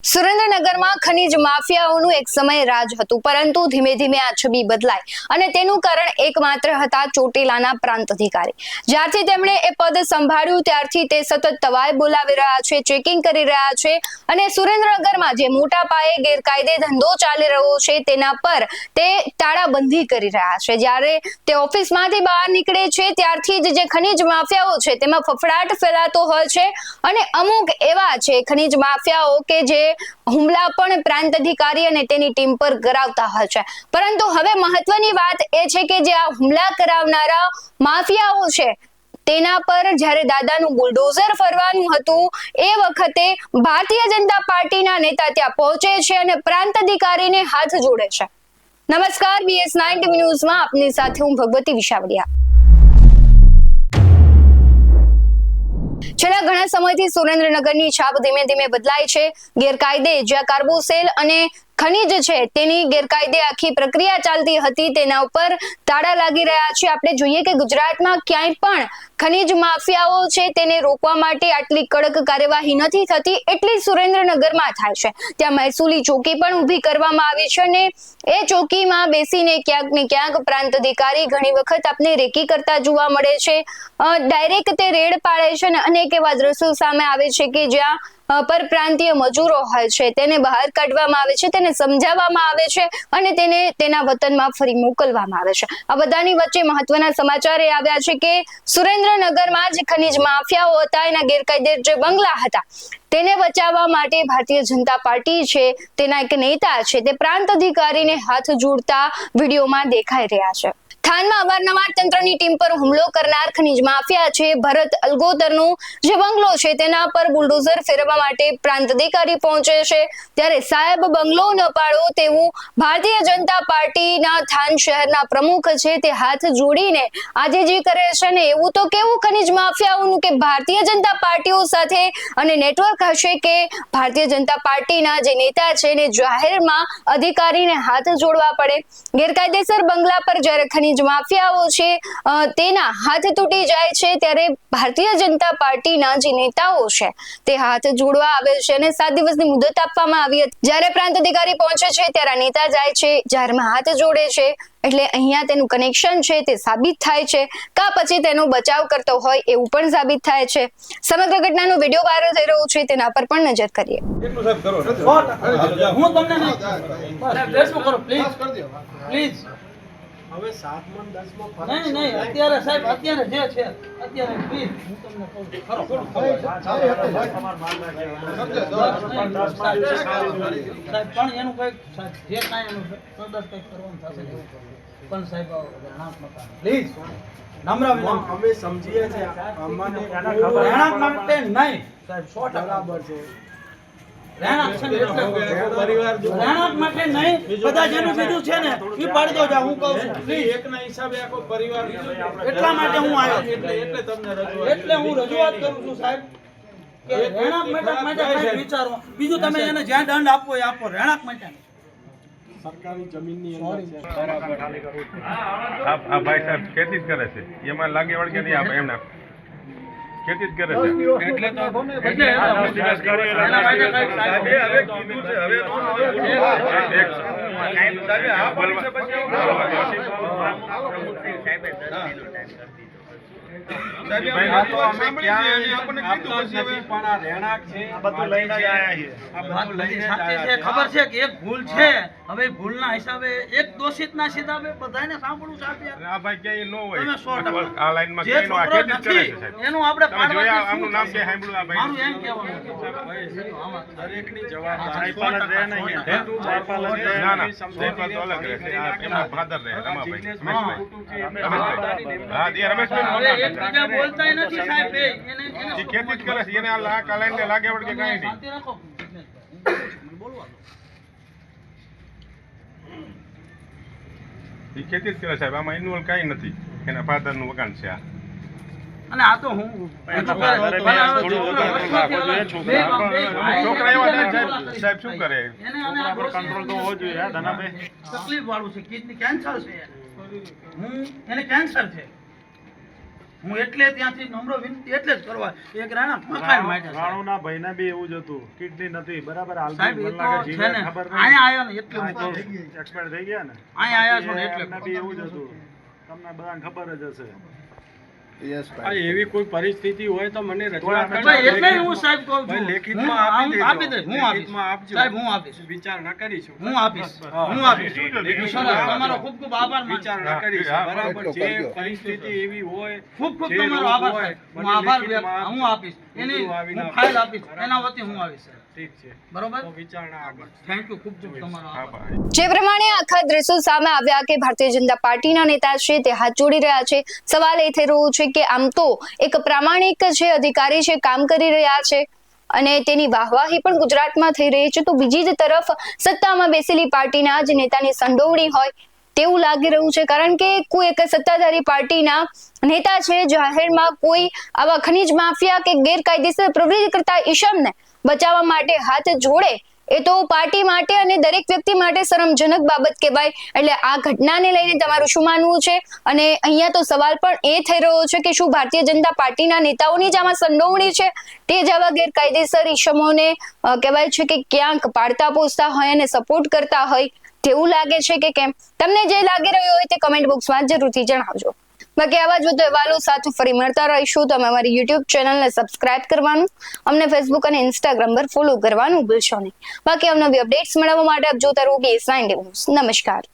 સુરેન્દ્રનગરમાં ખનીજ માફિયાઓનું એક સમય રાજ હતું, પરંતુ ધીમે ધીમે આ છબી બદલાઈ અને તેનું કારણ એકમાત્ર હતા ચોટીલાના પ્રાંત અધિકારી। જ્યારથી તેમણે એ પદ સંભાળ્યું ત્યારથી તે સતત તવાય બોલાવી રહ્યા છે, ચેકિંગ કરી રહ્યા છે અને સુરેન્દ્રનગરમાં જે મોટા પાયે ગેરકાયદે ધંધો ચાલી રહ્યો છે તેના પર તે તાળાબંધી કરી રહ્યા છે। જ્યારે તે ઓફિસમાંથી બહાર નીકળે છે ત્યારથી જ જે ખનીજ માફિયાઓ છે તેમાં ફફડાટ ફેલાતો હોય છે અને અમુક એવા છે ખનીજ માફિયાઓ કે જે હુમલા પણ પ્રાંત અધિકારી અને તેની ટીમ પર કરાવતા હોય છે। પરંતુ હવે મહત્વની વાત એ છે કે જે આ હુમલા કરાવનારા માફિયાઓ છે તેના પર જ્યારે દાદાનું બુલડોઝર ફરવાનું હતું એ વખતે ભારતીય જનતા પાર્ટીના નેતા ત્યાં પહોંચે છે અને પ્રાંત અધિકારીને હાથ જોડે છે। નમસ્કાર, BS9 TV ન્યૂઝમાં આપની સાથે હું ભગવતી વિશાવડિયા। છેલ્લા ઘણા સમયથી સુરેન્દ્રનગરની છાપ ધીમે ધીમે બદલાય છે। ગેરકાયદે જ્યાં કાર્બોસેલ અને ખનીજ છે તેની ગેરકાયદે આખી પ્રક્રિયા ચાલતી હતી તેના ઉપર તાળા લાગી રહ્યા છે। આપણે જોઈએ કે ગુજરાતમાં ક્યાંય પણ ખનીજ માફિયાઓ છે તેને રોકવા માટે આટલી કડક કાર્યવાહી નથી થતી, એટલી સુરેન્દ્રનગરમાં થાય છે। ત્યાં મહેસૂલી ચોકી પણ ઊભી કરવામાં આવી છે અને એ ચોકીમાં બેસીને ક્યાંક ને ક્યાંક પ્રાંત અધિકારી ઘણી વખત આપને રેકી કરતા જોવા મળે છે। ડાયરેક્ટ તે રેડ પાડે છે અને અનેક એવા દ્રશ્યો સામે આવે છે કે જ્યાં પરપ્રાંતીય મજૂરો હોય છે તેને બહાર કાઢવામાં આવે છે, તેને સમજાવવામાં આવે છે અને તેને તેના વતનમાં ફરી મોકલવામાં આવે છે। આ બધાની વચ્ચે મહત્વના સમાચાર એ આવ્યા છે કે સુરેન્દ્રનગરમાં જે ખનીજ માફિયાઓ હતા એના ગેરકાયદે જે બંગલા હતા તેને બચાવવા માટે ભારતીય જનતા પાર્ટી છે તેના એક નેતા છે તે પ્રાંત અધિકારીને હાથ જોડતા વિડીયોમાં દેખાઈ રહ્યા છે। થાનમાં અવારનવાર તંત્રની ટીમ પર હુમલો કરનાર ખનીજ માફિયા છે ભરત અલગોદરનો જે બંગલો છે તેના પર બુલડોઝર ફેરવવા માટે પ્રાંત અધિકારી પહોંચે છે ત્યારે સાહેબ બંગલો ન પાડો તેવું ભારતીય જનતા પાર્ટીના થાન શહેરના પ્રમુખ છે તે હાથ જોડીને આજે જે કરે છે ને એવું તો કેવું ખનીજ માફિયાઓનું કે ભારતીય જનતા પાર્ટીઓ સાથે અને નેટવર્ક હશે કે ભારતીય જનતા પાર્ટીના જે નેતા છે ને જાહેરમાં અધિકારીને હાથ જોડવા પડે। ગેરકાયદેસર બંગલા પર જ્યારે ખનીજ માફિયાઓ છે તેના હાથ તૂટી જાય છે ત્યારે ભારતીય જનતા પાર્ટીના જે નેતાઓ છે તે હાથ જોડવા આવે છે અને 7 દિવસની મુદત આપવામાં આવી હતી। જ્યારે પ્રાંત અધિકારી પહોંચે છે ત્યારે નેતા જાય છે, જાહેરમાં હાથ જોડે છે એટલે અહીંયા તેનું કનેક્શન છે તે સાબિત થાય છે કા પછી તેનો બચાવ કરતો હોય એવું પણ સાબિત થાય છે। સમગ્ર ઘટનાનો વિડીયો વાયરલ થઈ રહ્યો છે તેના પર પણ નજર કરીએ। હું તમને નહીં કરો પ્લીઝ હવે 7 માં 10 માં ફરક નહીં અત્યારે સાહેબ અત્યારે જે છે અત્યારે પ્લીઝ હું તમને કહું ખરો સાહેબ પણ એનું કઈક જે કાંઈ એનું પ્રદર્શન કંઈક કરવાનું થશે પણ સાહેબ પ્લીઝ નમ્ર વિનંતી અમે સમજીએ છીએ અમને રહેણાંક માટે નહીં સાહેબ 100% બરાબર છે। રહેણાંક માટે નહીં, બધા જેનું બીજું છે ને એ પાડી દો જા, હું કહું છું પ્લીઝ એકના હિસાબે આખો પરિવાર એટલા માટે હું આવ્યો એટલે તમને એટલે હું રજૂઆત કરું છું સાહેબ કે રહેણાંક માટે વિચારો, બીજું તમે એને જ્યાં દંડ આપવો એ આપો, રહેણાંક માટે સરકારી જમીનની અંદર છે બરાબર આ ભાઈ સાહેબ ખેતી જ કરે છે, એમાં લાગે વળગે નહીં આપે એમના ખેતી જ કરે છે એટલે તો એના માટે કઈ સાહેબ હવે કીધું છે હવે ખબર છે કે એક ભૂલ છે, હવે ભૂલના હિસાબે એક દોષિતના હિસાબે બધાને સાંભળવું છે આ ભાઈ કે ન હોય તમે 100% આ લાઈનમાં કે નો આ ખેતી જ કરે છે સાહેબ એનું આપણે જોયા આમનું નામ કે સાંભળ્યું આ ભાઈ મારું એમ કહેવાનું દરેકની જવાબદારી પણ રહે નહીં ના ના જયપાલ તો અલગ રહે છે આ એમના ફાધર રહે રમાભાઈ હા એ રમેશભાઈ એકબીજા બોલતા નથી સાહેબ એ ખેતી જ કરે છે એને આ લાઈનને લાગે વળગે કાંઈ નહીં શાંતિ રાખો બોલવાનું એ ખેતી જ કરે સાહેબ આમાં ઇન્વોલ્વ કાંઈ નથી એના ફાધરનું વગાણ છે આ અને આ તો હું છોકરા એવા સાહેબ શું કરે કંટ્રોલ તો હોવો જોઈએ તકલીફ વાળું છે કિડની કેન્સર છે હું એને કેન્સર છે હું એટલે ત્યાંથી નમ્ર વિનંતી એટલે જ કરવા એક રાણા મકાન માટે સાહેબ. રાણુના ભાઈને બી એવું જ હતું, કિડની નથી બરાબર. હાલ સાહેબ એ મને લાગે તો છે ને ખબર અહીંયા આવ્યા ને એટલે હું કહું છું એક્સપાયર થઈ ગયા ને, અહીંયા આવ્યા છો ને એટલે એમને બી એવું જ હતું. તમને બધાને ખબર જ હશે. આ એવી કોઈ પરિસ્થિતિ હોય તો મને રજૂઆત ભાઈ, ભાઈ, કરજો. એટલે હું સાહેબ કહું છું. ભાઈ, લેખિતમાં હું આપી દેજો. આપી દઈશ, હું આપીશ. લેખિતમાં આપજો. સાહેબ હું આપીશ, વિચારણા કરીશું. હું આપીશ, હા. હું આપીશ. લેખિતમાં સરસ, આપજો. તમારો ખૂબ ખૂબ આભાર માનું છું. વિચારણા કરીશું. હા, બરાબર જે પરિસ્થિતિ એવી હોય, ખૂબ ખૂબ જે તમારો રોગ આભાર હોય, સાહેબ. હું મને આભાર લેખિતમાં વ્યક્ત હું આપજો. આપીશ એની રૂબરૂ આવીને હું આપજો. ફાઇલ આપીશ બરાબર. એના વતી હું આવીશ સાહેબ. ઠીક છે. બરોબર તો વિચારણા આગળ. થેન્ક યુ ખૂબ ખૂબ તમારો આભાર. આભાર. જે પ્રમાણે આખા દ્રશ્યો સામે આવ્યા કે ભારતીય જનતા પાર્ટીના નેતા છે તે હાથ જોડી રહ્યા છે. સવાલ એ થઈ રહ્યો છે કે આમ તો એક પ્રામાણિક છે અધિકારી છે, કામ કરી રહ્યા છે અને તેની વાહવાહી પણ ગુજરાતમાં થઈ રહી છે, તો બીજી જ તરફ સત્તામાં બેસેલી પાર્ટીના જ નેતાની સંડોવણી હોય તેવું લાગી રહ્યું છે. કારણ કે કોઈ એક સત્તાધારી પાર્ટીના નેતા છે જાહેરમાં કોઈ આવા ખનીજ માફિયા કે ગેરકાયદેસર પ્રવૃત્તિ કરતા ઈસમને બચાવવા માટે હાથ જોડે એ તો પાર્ટી માટે અને દરેક વ્યક્તિ માટે શરમજનક બાબત કહેવાય. એટલે આ ઘટનાને લઈને તમારું શું માનવું છે? અને અહીંયા તો સવાલ પણ એ થઈ રહ્યો છે કે શું ભારતીય જનતા પાર્ટીના નેતાઓની જ આમાં સંડોવણી છે? તે જ આવા ગેરકાયદેસર ઈસમોને કહેવાય છે કે ક્યાંક પાડતા પોસતા હોય અને સપોર્ટ કરતા હોય તેવું લાગે છે કે કેમ? તમને જે લાગી રહ્યું હોય તે કમેન્ટ બોક્સમાં જરૂરથી જણાવજો. બાકી આવા જ વધુ અહેવાલો સાથે ફરી મળતા રહીશું. તમે અમારી યુટ્યુબ ચેનલને સબસ્ક્રાઇબ કરવાનું, અમને ફેસબુક અને ઇન્સ્ટાગ્રામ પર ફોલો કરવાનું ભૂલશો નહીં. બાકી અવનવી અપડેટ્સ મેળવવા માટે આપ જોતા રહો BS9 ન્યૂઝ. નમસ્કાર.